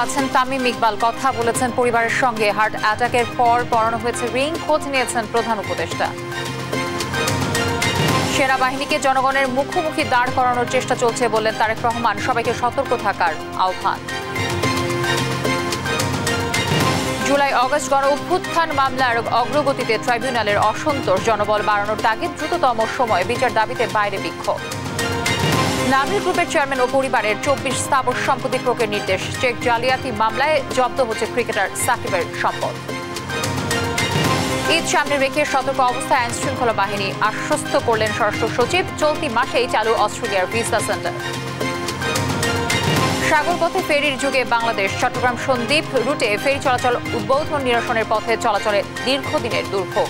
আছেন তামিম ইকবাল। কথা বলেছেন পরিবারের সঙ্গে। হার্ট অ্যাটাকের পর পরানো হয়েছে রিং। খোঁজ নিয়েছেন প্রধান উপদেষ্টা। সেনাবাহিনীকে জনগণের মুখোমুখি দাঁড় করানোর চেষ্টা চলছে বললেন তারেক রহমান। সবাইকে সতর্ক থাকার আহ্বান। জুলাই আগস্ট গণ অভ্যুত্থান মামলার অগ্রগতিতে ট্রাইব্যুনালের অসন্তোষ। জনবল বাড়ানোর তাগিদ। দ্রুততম সময়ে বিচার দাবিতে বাইরে বিক্ষোভ। নামিল গ্রুপের চেয়ারম্যান ও পরিবারের 24 স্থাবর সম্পত্তি ক্রয়ের নির্দেশ। চেক জালিয়াতি মামলায় জব্দ হচ্ছে ক্রিকেটার সাকিবের সম্পদ। ঈদ সামনে রেখে সতর্ক অবস্থায় আইন শৃঙ্খলা বাহিনী। আশ্বস্ত করলেন স্বরাষ্ট্র সচিব। চলতি মাসেই চালু অস্ট্রেলিয়ার ভিসা সেন্টার। সাগরপথে ফেরির যুগে বাংলাদেশ। চট্টগ্রাম সন্দ্বীপ রুটে ফেরি চলাচল উদ্বোধন। নিরসনের পথে চলাচলে দীর্ঘদিনের দুর্ভোগ।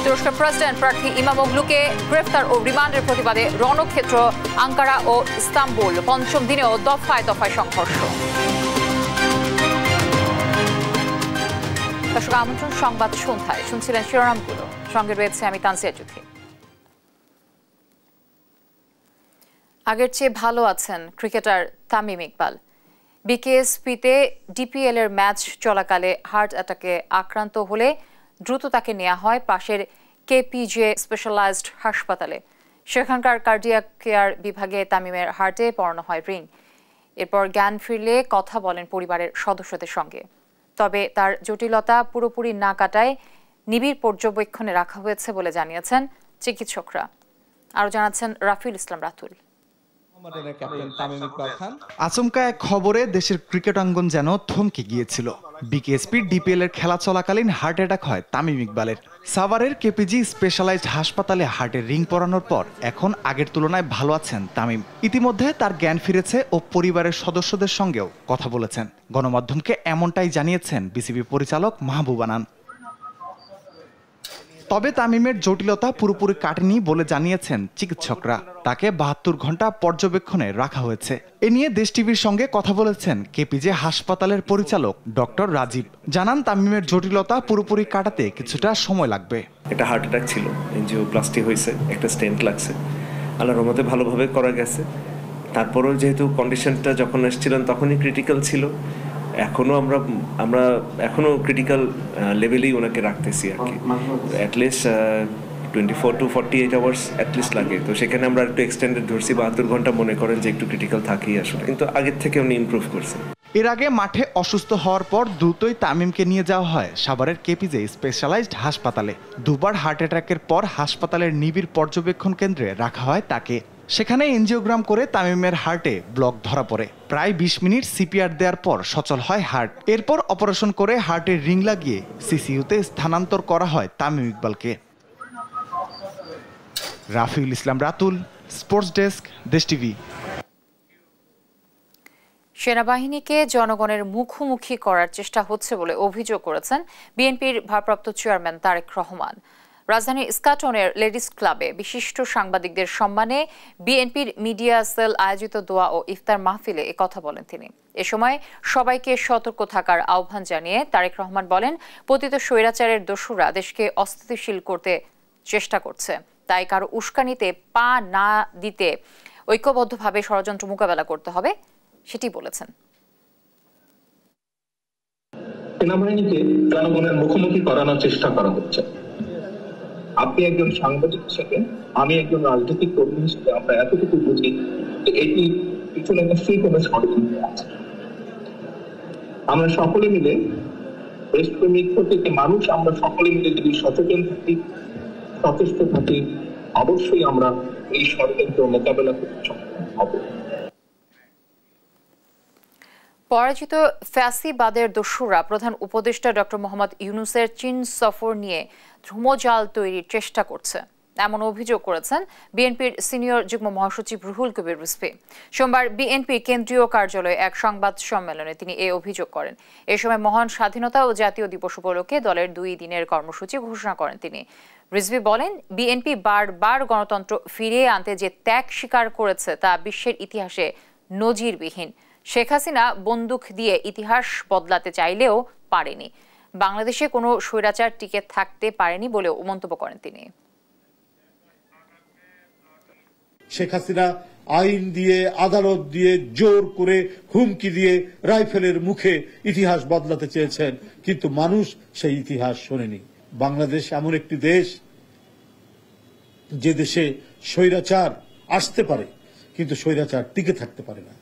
তুরস্কের প্রেসিডেন্ট প্রার্থী ইমামোগলুকে গ্রেফতার ও রিমান্ডের প্রতিবাদে রণক্ষেত্র আঙ্কারা ও ইস্তাম্বুল। পঞ্চম দিনেও দফায় দফায় সংঘর্ষ। দর্শক, আমন্ত্রণ সংবাদ সন্ধ্যায়। শুনছিলেন শিরোনামগুলো। সঙ্গে রয়েছে আমি তানসিয়া চৌধুরী। আগের চেয়ে ভালো আছেন ক্রিকেটার তামিম ইকবাল। বিকেএসপিতে ডিপিএল এর ম্যাচ চলাকালে হার্ট অ্যাটাকে আক্রান্ত হলে দ্রুত তাকে নেওয়া হয় পাশের কেপিজে স্পেশালাইজড হাসপাতালে। সেখানকার কার্ডিয়াক কেয়ার বিভাগে তামিমের হার্টে পরানো হয় রিং। এরপর জ্ঞান ফিরলে কথা বলেন পরিবারের সদস্যদের সঙ্গে। তবে তার জটিলতা পুরোপুরি না কাটায় নিবিড় পর্যবেক্ষণে রাখা হয়েছে বলে জানিয়েছেন চিকিৎসকরা। আরও জানাচ্ছেন রাফিউল ইসলাম রাতুল। আচমকা এক খবরে দেশের ক্রিকেটাঙ্গন যেন থমকে গিয়েছিল। বিকেএসপির ডিপিএল এর খেলা চলাকালীন হার্ট অ্যাটাক হয় তামিম ইকবালের। সাভারের কেপিজি স্পেশালাইজড হাসপাতালে হার্টের রিং পরানোর পর এখন আগের তুলনায় ভালো আছেন তামিম। ইতিমধ্যে তার জ্ঞান ফিরেছে ও পরিবারের সদস্যদের সঙ্গেও কথা বলেছেন। গণমাধ্যমকে এমনটাই জানিয়েছেন বিসিবি পরিচালক মাহবুব আনান। তবে তামিমের জটিলতা পুরোপুরি কাটেনি বলে জানিয়েছেন চিকিৎসকরা। তাকে 72 ঘন্টা পর্যবেক্ষণে রাখা হয়েছে। এ নিয়ে দেশ টিভির সঙ্গে কথা বলেছেন কেপিজে হাসপাতালের পরিচালক ডক্টর রাজীব। জানান তামিমের জটিলতা পুরোপুরি কাটাতে কিছুটা সময় লাগবে। একটা হার্ট অ্যাটাক ছিল, এনজিওপ্লাস্টি হয়েছে, একটা স্টেন্ট লাগছে। আল্লাহর রহমতে ভালোভাবে করা গেছে। তারপরেও যেহেতু কন্ডিশনটা যখন এসেছিলেন তখনই ক্রিটিক্যাল ছিল। আমরা এখনো ক্রিটিক্যাল লেভেলেই ওনাকে রাখতেছি আর কি। অ্যাটলিস্ট 24 to 48 আওয়ার্স অ্যাটলিস্ট লাগে। তো সেখানে আমরা একটু এক্সটেন্ডেড ধরছি। 72 ঘন্টা মনে করেন যে একটু ক্রিটিক্যাল থাকেই আসলে, কিন্তু আগের থেকে উনি ইমপ্রুভ করছেন। এর আগে মাঠে অসুস্থ হওয়ার পর দ্রুতই তামিমকে নিয়ে যাওয়া হয় সাভারের কেপিজে স্পেশালাইজড হাসপাতালে। দুবার হার্ট অ্যাটাকের পর হাসপাতালের নিবিড় পর্যবেক্ষণ কেন্দ্রে রাখা হয় তাকে। সেখানে এনজিওগ্রাম করে তামিমের হার্টে ব্লক ধরা পড়ে। প্রায় 20 মিনিট সিপিআর দেওয়ার পর সচল হয় হার্ট। এরপর অপারেশন করে হার্টের রিং লাগিয়ে সিসিইউতে স্থানান্তর করা হয় তামিম ইকবালকে। রাফিউল ইসলাম রাতুল, স্পোর্টস ডেস্ক, দেশ টিভি। সেনাবাহিনীকে জনগণের মুখোমুখি করার চেষ্টা হচ্ছে বলে অভিযোগ করেছেন বিএনপির ভারপ্রাপ্ত চেয়ারম্যান তারেক রহমান। রাজধানীর ইস্কাটনের লেডিস ক্লাবে বিশিষ্ট সাংবাদিকদের সম্মানে বিএনপির মিডিয়া সেল আয়োজিত দোয়া ও ইফতার মাহফিলে কথা বলেন তিনি। এ সময় সবাইকে সতর্ক থাকার আহ্বান জানিয়ে তারেক রহমান বলেন, পতিত স্বৈরাচারের দস্যুরা দেশকে অস্থিতিশীল করতে চেষ্টা করছে। তাই কারো উস্কানিতে পা না দিতে ঐক্যবদ্ধভাবে ষড়যন্ত্র মোকাবেলা করতে হবে, সেটি বলেছেন। সেনাবাহিনীকে জনগণের মুখোমুখি করানোর চেষ্টা করা হচ্ছে। আপনি একজন সাংবাদিক হিসেবে, আমি একজন রাজনৈতিক কর্মী হিসেবে আমরা এতটুকু বুঝি যে এটি পিছনে নিশ্চয়ই কোনো ষড়যন্ত্র আছে। আমরা সকলে মিলে, দেশপ্রেমিক প্রত্যেকটি মানুষ আমরা সকলে মিলে যদি সচেতন থাকি, সচেষ্ট থাকি, অবশ্যই আমরা এই ষড়যন্ত্র মোকাবেলা করতে সক্ষম হব। পরাজিত ফ্যাসিবাদের দস্যুরা প্রধান উপদেষ্টা ডক্টর মোহাম্মদ ইউনূসের চীন সফর নিয়ে ধূমজাল তৈরির চেষ্টা করছে, এমন অভিযোগ করেছেন বিএনপির সিনিয়র যুগ্ম মহাসচিব রুহুল কবির রিজভী। সোমবার বিএনপির কেন্দ্রীয় কার্যালয়ে এক সংবাদ সম্মেলনে তিনি এই অভিযোগ করেন। এ সময় মহান স্বাধীনতা ও জাতীয় দিবস উপলক্ষে দলের 2 দিনের কর্মসূচি ঘোষণা করেন তিনি। রিজভী বলেন, বিএনপি বারবার গণতন্ত্র ফিরিয়ে আনতে যে ত্যাগ স্বীকার করেছে তা বিশ্বের ইতিহাসে নজিরবিহীন। শেখ হাসিনা বন্দুক দিয়ে ইতিহাস বদলাতে চাইলেও পারেনি। বাংলাদেশে কোনো স্বৈরাচার টিকে থাকতে পারেনি বলেও মন্তব্য করেন তিনি। শেখ হাসিনা আইন দিয়ে, আদালত দিয়ে, জোর করে, হুমকি দিয়ে রাইফেলের মুখে ইতিহাস বদলাতে চেয়েছেন, কিন্তু মানুষ সেই ইতিহাস শোনেনি। বাংলাদেশ এমন একটি দেশ যে দেশে স্বৈরাচার আসতে পারে কিন্তু স্বৈরাচার টিকে থাকতে পারে না।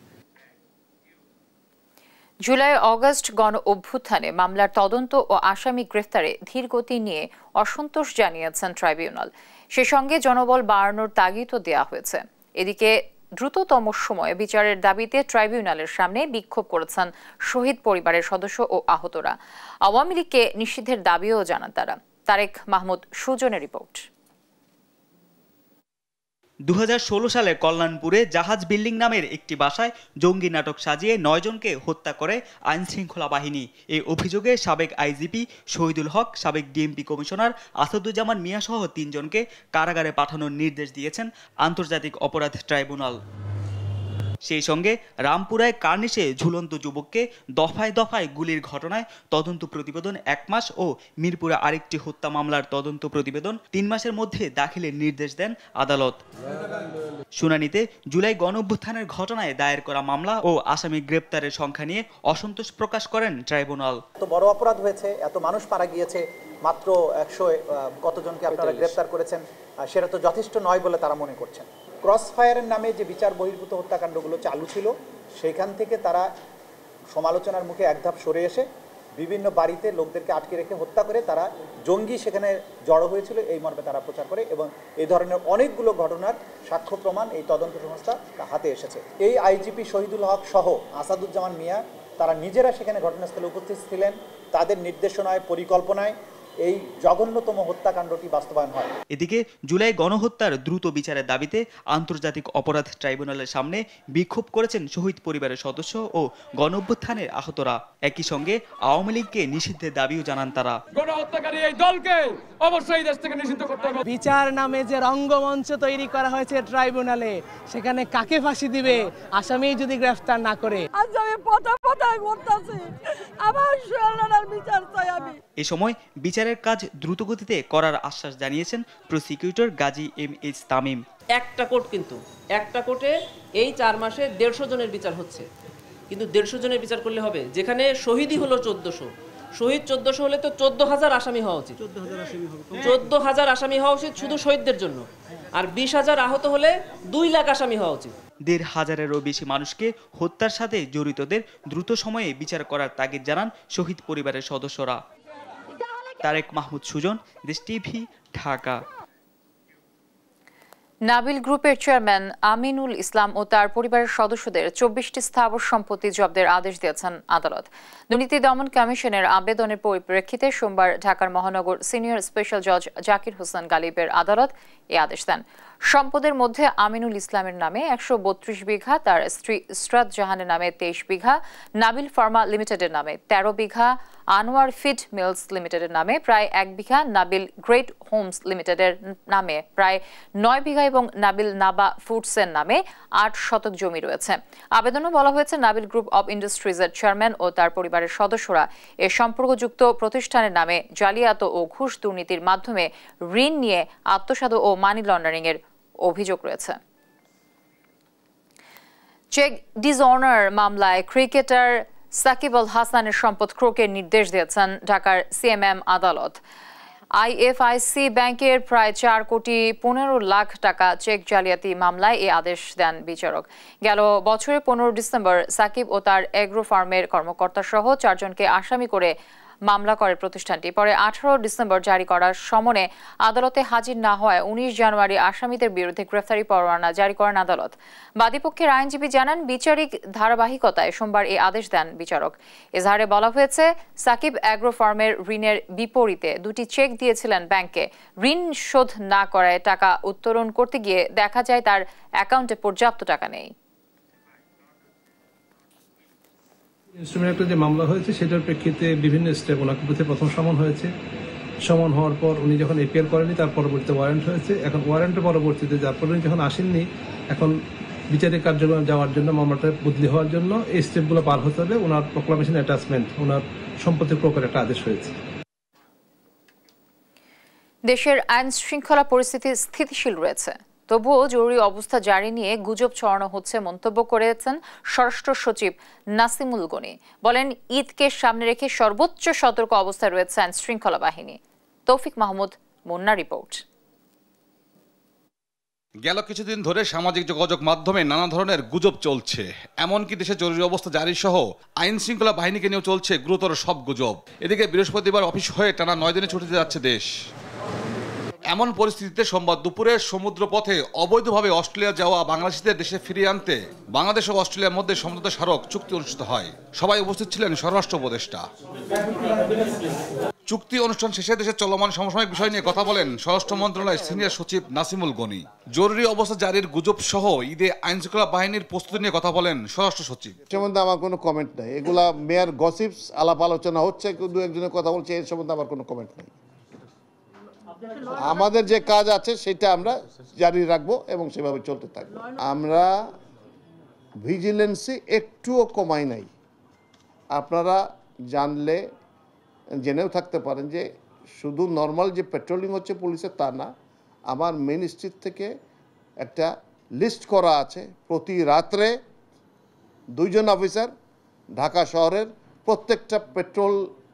জুলাই অগস্ট গণ অভ্যুত্থানে মামলার তদন্ত ও আসামি গ্রেফতারে ধীরগতি নিয়ে অসন্তোষ জানিয়েছেন ট্রাইব্যুনাল। সে সঙ্গে জনবল বাড়ানোর তাগিদও দেওয়া হয়েছে। এদিকে দ্রুততম সময়ে বিচারের দাবিতে ট্রাইব্যুনালের সামনে বিক্ষোভ করেছেন শহীদ পরিবারের সদস্য ও আহতরা। আওয়ামী লীগকে নিষিদ্ধের দাবিও জানান তারা। তারেক মাহমুদ সুজনের রিপোর্ট। 2016 সালে কল্যাণপুরে জাহাজ বিল্ডিং নামের একটি বাসায় জঙ্গি নাটক সাজিয়ে 9 জনকে হত্যা করে আইন শৃঙ্খলা বাহিনী। এই অভিযোগে সাবেক আইজিপি শহীদুল হক, সাবেক ডিএমপি কমিশনার আসাদুজ্জামান মিয়া সহ 3 জনকে কারাগারে পাঠানোর নির্দেশ দিয়েছেন আন্তর্জাতিক অপরাধ ট্রাইব্যুনাল। সেই সঙ্গে রামপুরায় কার্নিশে ঝুলন্ত যুবককে দফায় দফায় গুলির ঘটনায় তদন্ত প্রতিবেদন 1 মাস ও মিরপুরে আরেকটি হত্যা মামলার তদন্ত প্রতিবেদন 3 মাসের মধ্যে দাখিলের নির্দেশ দেন আদালত। শুনানিতে জুলাই গণঅভ্যুত্থানের ঘটনায় দায়ের করা মামলা ও আসামি গ্রেপ্তারের সংখ্যা নিয়ে অসন্তোষ প্রকাশ করেন ট্রাইব্যুনাল। এত বড় অপরাধ হয়েছে, এত মানুষ মারা গিয়েছে, মাত্র 100 কতজনকে আপনারা গ্রেপ্তার করেছেন, সেটা তো যথেষ্ট নয় বলে তারা মনে করছেন। ক্রস ফায়ারের নামে যে বিচার বহির্ভূত হত্যাকাণ্ডগুলো চালু ছিল, সেখান থেকে তারা সমালোচনার মুখে এক ধাপ সরে এসে বিভিন্ন বাড়িতে লোকদেরকে আটকে রেখে হত্যা করে তারা জঙ্গি সেখানে জড়ো হয়েছিল এই মর্মে তারা প্রচার করে, এবং এই ধরনের অনেকগুলো ঘটনার সাক্ষ্য প্রমাণ এই তদন্ত সংস্থা হাতে এসেছে। এই আইজিপি শহীদুল হক সহ আসাদুজ্জামান মিয়া তারা নিজেরা সেখানে ঘটনাস্থলে উপস্থিত ছিলেন। তাদের নির্দেশনায়, পরিকল্পনায় এই জঘন্যতম হত্যাকাণ্ডটি বাস্তবায়ন হয়। এদিকে জুলাই গণহত্যার দ্রুত বিচারের দাবিতে আন্তর্জাতিক অপরাধ ট্রাইব্যুনালের সামনে বিক্ষোভ করেছেন শহীদ পরিবারের সদস্য ও গণঅভ্যুত্থানের আহতরা। একই সঙ্গে আওয়ামী লীগকে নিষিদ্ধের দাবিও জানান তারা। গণহত্যাকারী এই দলকে অবশ্যই দেশ থেকে নিষিদ্ধ করতে হবে। বিচার নামে যে রঙ্গমঞ্চ তৈরি করা হয়েছে ট্রাইব্যুনালে, সেখানে কাকে ফাঁসি দিবে আসামি যদি গ্রেফতার না করে? আজ আমি পথে ঘুরতেছি, আমার সোনার বিচার চাই আমি। এ সময় বিচারের কাজ দ্রুতগতিতে করার আশ্বাস জানিয়েছেন প্রসিকিউটর গাজী এম.এইচ. তামিম। একটা কোর্টে এই 4 মাসে 150 জনের বিচার হচ্ছে, কিন্তু 150 জনের বিচার করলে হবে? যেখানে শহীদই হলো 1400, শহীদ 1400 হলে তো 14,000 আসামি হওয়া উচিত। 14,000 আসামি হওয়া উচিত শুধু শহীদদের জন্য, আর 20,000 আহত হলে 2 লাখ আসামি হওয়া উচিত। 1,500-এরও বেশি মানুষকে হত্যার সাথে জড়িতদের দ্রুত সময়ে বিচার করার তাগিদ জানান শহীদ পরিবারের সদস্যরা। তারেক মাহমুদ সুজন, দেশ টিভি, ঢাকা। নাবিল গ্রুপের চেয়ারম্যান আমিনুল ইসলাম ও তার পরিবারের সদস্যদের 24টি স্থাবর সম্পত্তি জব্দের আদেশ দিয়েছেন আদালত। দুর্নীতি দমন কমিশনের আবেদনের পরিপ্রেক্ষিতে সোমবার ঢাকার মহানগর সিনিয়র স্পেশাল জজ জাকির হোসেন গালিবের আদালত এই আদেশ দেন। সম্পদের মধ্যে আমিনুল ইসলামের নামে 132 বিঘা, তার স্ত্রী ইসরাত জাহানের নামে 23 বিঘা, নাবিল ফার্মা লিমিটেডের নামে 13 বিঘা, আনোয়ার ফিড মিলস লিমিটেডের নামে প্রায় 1 বিঘা, নাবিল গ্রেট হোমস লিমিটেডের নামে প্রায় 9 বিঘা এবং নাবিল নাবা ফুডসের নামে 8 শতক জমি রয়েছে। আবেদনে বলা হয়েছে নাবিল গ্রুপ অব ইন্ডাস্ট্রিজের চেয়ারম্যান ও তার পরিবারের সদস্যরা এ সম্পর্কযুক্ত প্রতিষ্ঠানের নামে জালিয়াত ও ঘুষ দুর্নীতির মাধ্যমে ঋণ নিয়ে আত্মসাৎ ও মানি লন্ডারিং এর অভিযোগ রয়েছে। চেক ডিসঅনার মামলায় ক্রিকেটার সাকিব আল হাসানের সম্পদ ক্রোকের নির্দেশ দিয়েছেন ঢাকার সিএমএম আদালত। আইএফআইসি ব্যাংকের প্রায় 4 কোটি 15 লাখ টাকা চেক জালিয়াতি মামলায় এই আদেশ দেন বিচারক। গেল বছরের 15 ডিসেম্বর সাকিব ও তার এগ্রো ফার্মের কর্মকর্তা সহ 4 জনকে আসামি করে মামলা করে প্রতিষ্ঠানটি। পরে 18 ডিসেম্বর জারি করার সমনে আদালতে হাজির না হওয়ায় 19 জানুয়ারি আসামিদের বিরুদ্ধে গ্রেফতারি পরোয়ানা জারি করেন আদালত। বাদীপক্ষের আইনজীবী জানান, বিচারিক ধারাবাহিকতায় সোমবার এই আদেশ দেন বিচারক। এজাহারে বলা হয়েছে, সাকিব এগ্রো ফার্মের ঋণের বিপরীতে 2টি চেক দিয়েছিলেন ব্যাংকে। ঋণ শোধ না করায় টাকা উত্তোলন করতে গিয়ে দেখা যায় তার অ্যাকাউন্টে পর্যাপ্ত টাকা নেই। ইনস্ট্রুমেন্ট যে মামলা হয়েছে সেটার প্রেক্ষিতে বিভিন্ন স্টেপ ওনাকে প্রথম সমন হয়েছে। সমন হওয়ার পর উনি যখন এপিআর করেনি, তার পরবর্তীতে ওয়ারেন্ট হয়েছে। এখন ওয়ারেন্টের পরবর্তীতে যার পর উনি যখন আসেননি, এখন বিচারিক কার্যক্রমে যাওয়ার জন্য, মামলাটা বদলি হওয়ার জন্য এই স্টেপগুলো পার হতে হবে। ওনার প্রোক্লামেশন অ্যাটাচমেন্ট, ওনার সম্পত্তি প্রকার একটা আদেশ হয়েছে। দেশের আইন শৃঙ্খলা পরিস্থিতি স্থিতিশীল রয়েছে, তবুও জরুরি অবস্থা জারি নিয়ে গুজব ছড়ানো হচ্ছে মন্তব্য করেছেন স্বরাষ্ট্র সচিব নাসিমুল গনি। বলেন, ঈদকে সামনে রেখে সর্বোচ্চ সতর্ক অবস্থায় রয়েছে আইন শৃঙ্খলা বাহিনী। তৌফিক মাহমুদ, মুন্না রিপোর্ট। গেল কিছুদিন ধরে সামাজিক যোগাযোগ মাধ্যমে নানা ধরনের গুজব চলছে। এমনকি দেশে জরুরি অবস্থা জারি সহ আইন শৃঙ্খলা বাহিনীকে নিয়েও চলছে গুরুতর সব গুজব। এদিকে বৃহস্পতিবার অফিস হয়ে টানা 9 দিনে ছুটিতে যাচ্ছে দেশ। এমন পরিস্থিতিতে সোমবার দুপুরে সমুদ্র পথে অবৈধভাবে অস্ট্রেলিয়া যাওয়া বাংলাদেশিদের দেশে ফিরিয়ে আনতে বাংলাদেশ ও অস্ট্রেলিয়ার মধ্যে সমঝোতা স্মারক চুক্তি অনুষ্ঠিত হয়। সবাই উপস্থিত ছিলেন স্বরাষ্ট্র উপদেষ্টা। চুক্তি অনুষ্ঠান শেষে দেশের চলমান সমসাময়িক বিষয় নিয়ে কথা বলেন স্বরাষ্ট্র মন্ত্রণালয়ের সিনিয়র সচিব নাসিমুল গনি। জরুরি অবস্থা জারির গুজব সহ ঈদে আইন শৃঙ্খলা বাহিনীর প্রস্তুতি নিয়ে কথা বলেন স্বরাষ্ট্র সচিব। সম্বন্ধে আমার কোনো কমেন্ট নাই। এগুলা মেয়ার গসিপস, আলাপ আলোচনা হচ্ছে, দু একজনের কথা বলছে, এর সম্বন্ধে আমার কোনো কমেন্ট নেই। আমাদের যে কাজ আছে সেটা আমরা জারি রাখবো এবং সেভাবে চলতে থাকবো। আমরা ভিজিলেন্সি একটুও কমাই নাই। আপনারা জানলে জেনেও থাকতে পারেন যে শুধু নর্মাল যে পেট্রোলিং হচ্ছে পুলিশের তা না, আমার মিনিস্ট্রির থেকে একটা লিস্ট করা আছে। প্রতি রাত্রে 2 জন অফিসার ঢাকা শহরের প্রত্যেকটা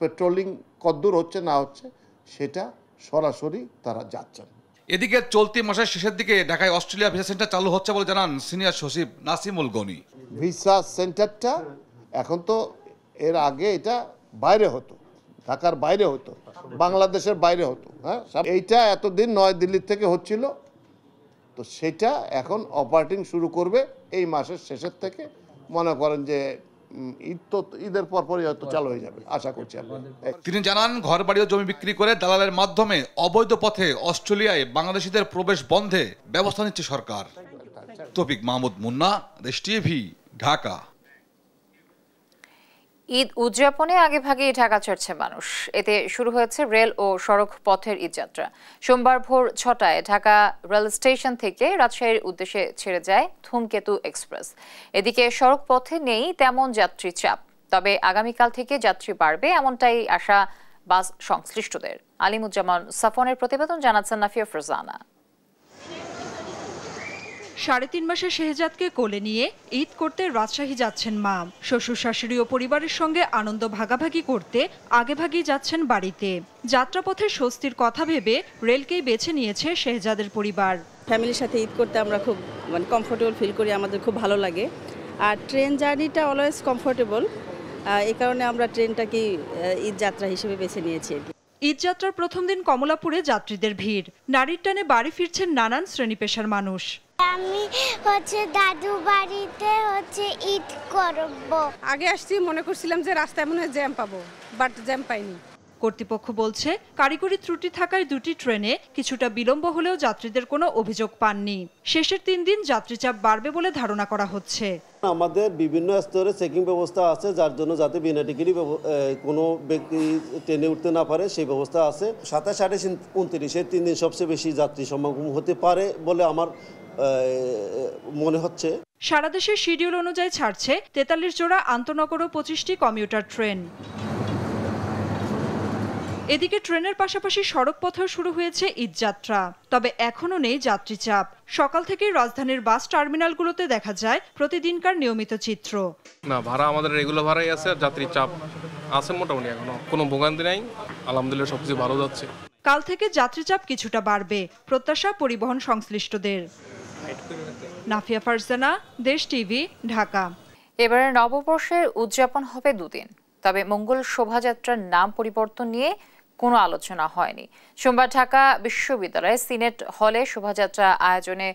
পেট্রোলিং কদ্দূর হচ্ছে না হচ্ছে সেটা সরাসরি তারা যাচ্ছেন। এদিকে চলতি মাসের শেষের দিকে ঢাকায় অস্ট্রেলিয়া ভিসা সেন্টার চালু হচ্ছে বলে জানান সিনিয়র সচিব নাসিমুল গনি। ভিসা সেন্টারটা এখন তো, এর আগে এটা বাইরে হতো, ঢাকার বাইরে হতো, বাংলাদেশের বাইরে হতো। হ্যাঁ, এইটা এতদিন দিল্লি থেকে হচ্ছিল, তো সেটা এখন অপারেটিং শুরু করবে এই মাসের শেষের থেকে। মনে করেন যে ঈদের পরপরই হয়তো চালু হয়ে যাবে, আশা করছি। তিনি জানান, ঘর বাড়ি ও জমি বিক্রি করে দালালের মাধ্যমে অবৈধ পথে অস্ট্রেলিয়ায় বাংলাদেশিদের প্রবেশ বন্ধে ব্যবস্থা নিচ্ছে সরকার। তৌফিক মাহমুদ, মুন্না, দেশ টিভি, ঢাকা। ঈদ উদযাপনে আগেভাগেই ঢাকা ছাড়ছে মানুষ। এতে শুরু হয়েছে রেল ও সড়ক পথের ঈদযাত্রা। সোমবার ভোর 6টায় ঢাকা রেল স্টেশন থেকে রাজশাহীর উদ্দেশ্যে ছেড়ে যায় ধূমকেতু এক্সপ্রেস। এদিকে সড়ক পথে নেই তেমন যাত্রী চাপ, তবে আগামীকাল থেকে যাত্রী বাড়বে এমনটাই আশা বাস সংশ্লিষ্টদের। আলিমুজ্জামান সাফনের প্রতিবেদন, জানাচ্ছেন নাফিয়া ফরজানা। 3.5 মাসের শেহজাদকে কোলে নিয়ে ঈদ করতে রাজশাহী যাচ্ছেন মা। শ্বশুর শাশুড়ি ও পরিবারের সঙ্গে আনন্দ ভাগাভাগি করতে আগেভাগেই যাচ্ছেন বাড়িতে। যাত্রাপথের স্বস্তির কথা ভেবে রেলকেই বেছে নিয়েছে শেহজাদের পরিবার। ফ্যামিলির সাথে ঈদ করতে আমরা খুব কমফোর্টেবল ফিল করি, আমাদের খুব ভালো লাগে। আর ট্রেন জার্নিটা অলওয়েজ কমফোর্টেবল, এই কারণে আমরা ট্রেনটাকে ঈদ যাত্রা হিসেবে বেছে নিয়েছি। ঈদযাত্রার প্রথম দিন কমলাপুরে যাত্রীদের ভিড়। নারীর টানে বাড়ি ফিরছেন নানান শ্রেণী পেশার মানুষ। আমি দাদু বাড়িতে ঈদ করব। আগে আসছি, মনে করছিলাম যে রাস্তায় মনে হয় জ্যাম পাবো, বাট জ্যাম পাইনি। কর্তৃপক্ষ বলছে, কারিগরি ত্রুটি থাকায় 2টি ট্রেনে কিছুটা বিলম্ব হলেও যাত্রীদের কোনো অভিযোগ পাননি। শেষের 3 দিন যাত্রী চাপ বাড়বে বলে ধারণা করা হচ্ছে। আমাদের বিভিন্ন স্তরে চেকিং ব্যবস্থা আছে, যার জন্য যাতে বিনা টিকিটই কোনো ব্যক্তি ট্রেনে উঠতে না পারে সেই ব্যবস্থা আছে। 27, 28, 29 এই 3 দিন সবচেয়ে বেশি যাত্রী সমাগম হতে পারে বলে আমার মনে হচ্ছে। সারা দেশের শিডিউল অনুযায়ী ছাড়ছে 43 জোড়া আন্তনগর ও 25টি কমিউটার ট্রেন। এদিকে ট্রেনের পাশাপাশি সড়ক পথেও শুরু হয়েছে ঈদযাত্রা, তবে এখনও নেই যাত্রী চাপ। সকাল থেকেই রাজধানীর বাস টার্মিনালগুলোতে দেখা যায় প্রতিদিনকার নিয়মিত চিত্র। না, ভাড়া আমাদের রেগুলার ভাড়াই আছে, যাত্রী চাপ আছে মোটামুটি, এখনো কোনো ভোগান্তি নাই, আলহামদুলিল্লাহ সবকিছু ভালো যাচ্ছে। কাল থেকে যাত্রী চাপ কিছুটা বাড়বে, প্রত্যাশা পরিবহন সংশ্লিষ্টদের। নাফিয়া ফারজানা, দেশ টিভি, ঢাকা। এবারে নববর্ষের উদযাপন হবে 2 দিন, তবে মঙ্গল শোভাযাত্রার নাম পরিবর্তন নিয়ে কোনো আলোচনা হয়নি। সোমবার ঢাকা বিশ্ববিদ্যালয়ে সিনেট হলে শোভাযাত্রা আয়োজনে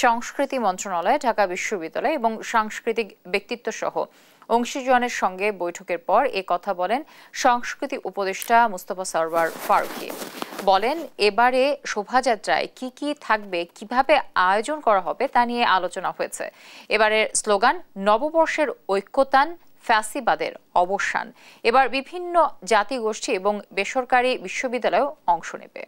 সংস্কৃতি মন্ত্রণালয়, ঢাকা বিশ্ববিদ্যালয় এবং সাংস্কৃতিক ব্যক্তিত্ব সহ অংশীজনের সঙ্গে বৈঠকের পর এ কথা বলেন সংস্কৃতি উপদেষ্টা মুস্তফা সরওয়ার ফারুকী। বলেন, এবারে শোভাযাত্রায় কি কি থাকবে, কিভাবে আয়োজন করা হবে তা নিয়ে আলোচনা হয়েছে। এবারের স্লোগান নববর্ষের ঐক্যতান, ফ্যাসিবাদের অবসান। এবার বিভিন্ন জাতিগোষ্ঠী এবং বেসরকারি বিশ্ববিদ্যালয়েও অংশ নেবে।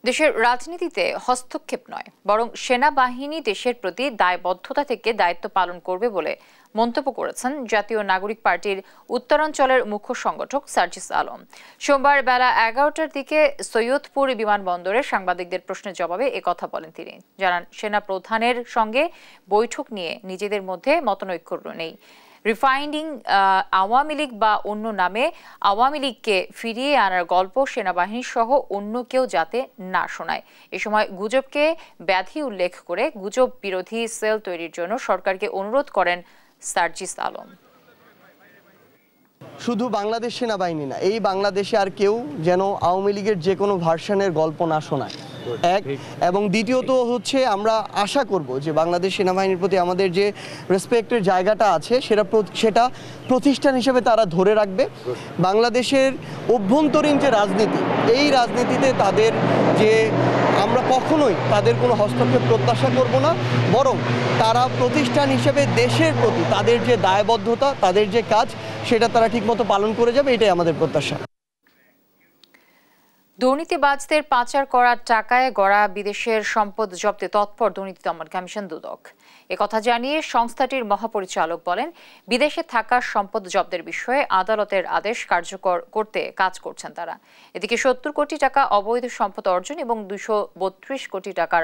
দেশের রাজনীতিতে হস্তক্ষেপ নয়, বরং সেনাবাহিনী দেশের প্রতি দায়বদ্ধতা থেকে দায়িত্ব পালন করবে বলে মন্তব্য করেছেন জাতীয় নাগরিক পার্টির উত্তরাঞ্চলের মুখ্য সংগঠক সার্জিস আলম। সোমবার বেলা 11টার দিকে সৈয়দপুর বিমানবন্দরে সাংবাদিকদের প্রশ্নের জবাবে একথা বলেন তিনি। জানান, সেনা প্রধানের সঙ্গে বৈঠক নিয়ে নিজেদের মধ্যে মতনৈক্য নেই। রিফাইন্ডিং আওয়ামী লীগ বা অন্য নামে আওয়ামী লীগকে ফিরিয়ে আনার গল্প সেনাবাহিনী সহ অন্য কেউ যাতে না শোনায়। এ সময় গুজবকে ব্যাধি উল্লেখ করে গুজব বিরোধী সেল তৈরির জন্য সরকারকে অনুরোধ করেন সার্জিস আলম। শুধু বাংলাদেশ সেনাবাহিনী না, এই বাংলাদেশে আর কেউ যেন আওয়ামী লীগের যে কোনো ভার্সনের গল্প না শোনায়, এক। এবং দ্বিতীয়ত হচ্ছে, আমরা আশা করব যে বাংলাদেশ সেনাবাহিনীর প্রতি আমাদের যে রেসপেক্টের জায়গাটা আছে সেটা প্রতিষ্ঠান হিসেবে তারা ধরে রাখবে। বাংলাদেশের অভ্যন্তরীণ যে রাজনীতি, এই রাজনীতিতে তাদের যে আমরা কখনোই তাদের কোনো হস্তক্ষেপ প্রত্যাশা করব না, বরং তারা প্রতিষ্ঠান হিসেবে দেশের প্রতি তাদের যে দায়বদ্ধতা, তাদের যে কাজ, সেটা তারা ঠিকমতো পালন করে যাবে, এটাই আমাদের প্রত্যাশা। দুর্নীতিবাজদের পাচার করা টাকায় গড়া বিদেশের সম্পদ জব্দে তৎপর দুর্নীতি দমন কমিশন দুদক। একথা জানিয়ে সংস্থাটির মহাপরিচালক বলেন, বিদেশে থাকা সম্পদ জব্দের বিষয়ে আদালতের আদেশ কার্যকর করতে কাজ করছেন তারা। এদিকে 70 কোটি টাকা অবৈধ সম্পদ অর্জন এবং 232 কোটি টাকার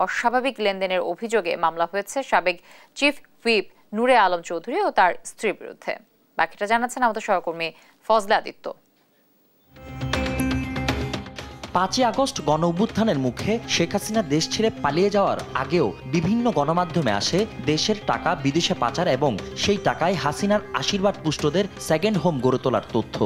অস্বাভাবিক লেনদেনের অভিযোগে মামলা হয়েছে সাবেক চিফ হুইপ নূরে আলম চৌধুরী ও তার স্ত্রীর বিরুদ্ধে। বাকিটা জানাচ্ছেন আমাদের সহকর্মী ফজলে আদিত্য। 5 আগস্ট গণ অভ্যুত্থানের মুখে শেখ হাসিনা দেশ ছেড়ে পালিয়ে যাওয়ার আগেও বিভিন্ন গণমাধ্যমে আসে দেশের টাকা বিদেশে পাচার এবং সেই টাকায় হাসিনার আশীর্বাদ পুষ্টদের সেকেন্ড হোম গড়ে তোলার তথ্য।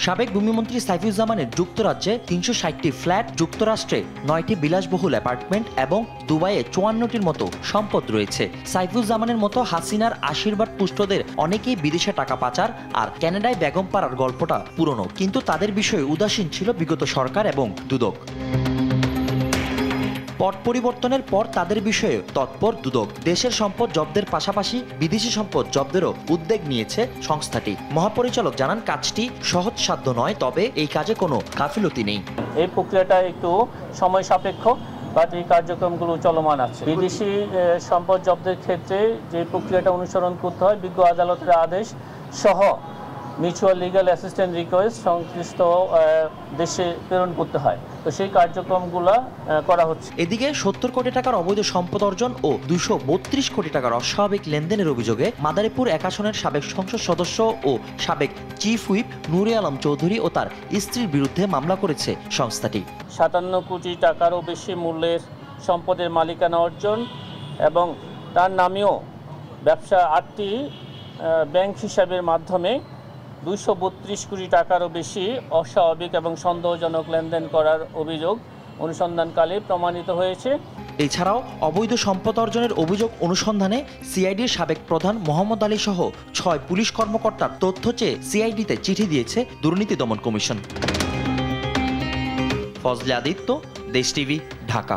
সাবেক ভূমিমন্ত্রী সাইফুজ্জামানের যুক্তরাজ্যে 360টি ফ্ল্যাট, যুক্তরাষ্ট্রে 9টি বিলাসবহুল অ্যাপার্টমেন্ট এবং দুবাইয়ে 54টির মতো সম্পদ রয়েছে। সাইফুজ্জামানের মতো হাসিনার আশীর্বাদ পুষ্টদের অনেকেই বিদেশে টাকা পাচার আর কানাডায় বেগম পাড়ার গল্পটা পুরনো, কিন্তু তাদের বিষয়ে উদাসীন ছিল বিগত সরকার এবং দুদক। পট পরিবর্তনের পর তাদের বিষয়ে তৎপর দুদক। দেশের সম্পদ জব্দের পাশাপাশি বিদেশি সম্পদ জব্দেরও উদ্যোগ নিয়েছে সংস্থাটি। মহাপরিচালক জানান, কাজটি সহজসাধ্য নয়, তবে এই কাজে কোনো গাফিলতি নেই। এই প্রক্রিয়াটা একটু সময় সাপেক্ষ, বাট এই কার্যক্রমগুলো চলমান আছে। বিদেশি সম্পদ জব্দের ক্ষেত্রে যে প্রক্রিয়াটা অনুসরণ করতে হয়, বিজ্ঞ আদালতের আদেশ সহ মিউচুয়াল লিগ্যাল অ্যাসিস্ট্যান্ট রিকোয়েস্ট সংশ্লিষ্ট দেশে প্রেরণ করতে হয়, তো সেই কার্যক্রমগুলো করা হচ্ছে। এদিকে 70 কোটি টাকার অবৈধ সম্পদ অর্জন ও 232 কোটি টাকার অস্বাভাবিক লেনদেনের অভিযোগে মাদারীপুর 1 আসনের সাবেক সংসদ সদস্য ও সাবেক চিফ হুইপ নূরে আলম চৌধুরী ও তার স্ত্রীর বিরুদ্ধে মামলা করেছে সংস্থাটি। 57 কোটি টাকারও বেশি মূল্যের সম্পদের মালিকানা অর্জন এবং তার নামেও ব্যবসা 8টি ব্যাংক হিসাবের মাধ্যমে 232 কোটি টাকারও বেশি অস্বাভাবিক এবং সন্দেহজনক লেনদেন করার অভিযোগ অনুসন্ধানকালে প্রমাণিত হয়েছে। এছাড়াও অবৈধ সম্পদ অর্জনের অভিযোগ অনুসন্ধানে সিআইডির সাবেক প্রধান মোহাম্মদ আলী সহ 6 পুলিশ কর্মকর্তার তথ্য চেয়ে সিআইডিতে চিঠি দিয়েছে দুর্নীতি দমন কমিশন। ফজলে আদিত্য, দেশ টিভি, ঢাকা।